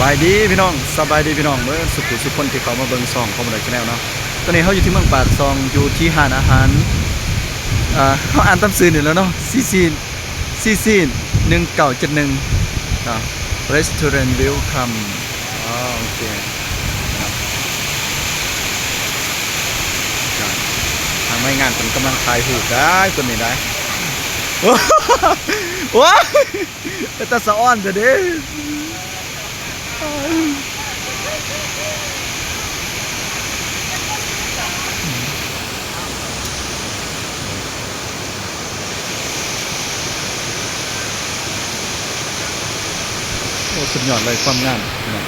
บายดีพี่น้องสบายดีพี่น้องเมื่อสุขคนที่เขามาเบิ่งซองคอมมอนด์ชาแนลเนาะตอนนี้เขาอยู่ที่เมืองปากซองอยู่ที่หานอาหารเขาอ่านตามซื่อนี่แล้วเนาะซีซี1971เนาะ Restaurant Welcome โอเคครับทางไม่งานผมกำลังถ่ายหูปได้ตัวนี้ได้โอ้โหเป็นตาสะอ้อนเถอะเด้ โอ้สุดยอดเลยความงามนะ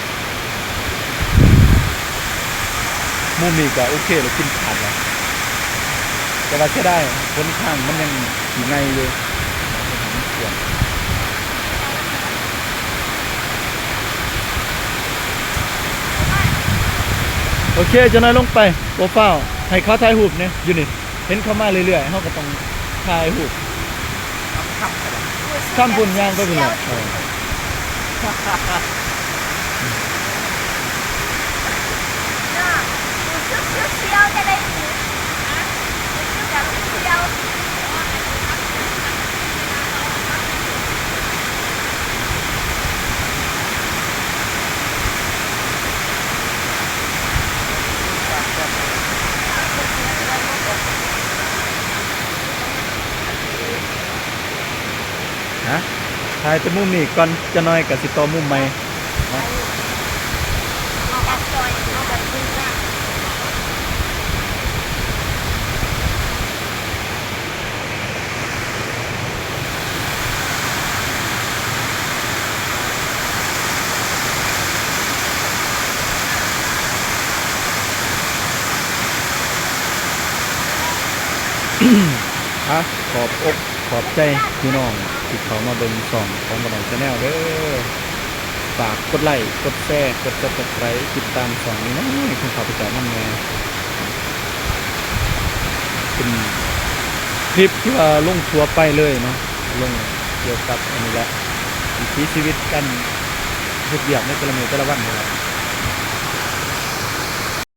มุมนี้ก็โอเคเลยกินขาดแล้วแต่ว่าแค่ได้คนข้างมันยังอยู่ในอยู่โอเคจะน้อยลงไปโปรไฟล์ให้เขาถ่ายรูปเนี่ยอยู่นี่เห็นเขามาเรื่อยๆเขาก็ต้องถ่ายรูปข้ามบุญย่างก็เป็นไรฮะถ่ายแต่มุมนี้ก่อนจะน้อยกับสิต่อมุมใหม่ฮะขอบอกขอบใจพี่น้องที่เขามาเบิ่งส่องของกระดองชาแนลเด้อฝากกดไลค์กดแชร์กดซับสไครต์ติดตามส่องนี้นะคุณข่าวประจำนั่นไงเป็นคลิปที่ว่าลงทัวร์ไปเลยเนาะลงเกี่ยวกับอันนี้แหละวิถีชีวิตกันเฮ็ดเวียกในแต่ละมื้อแต่ละวันนี่แหละ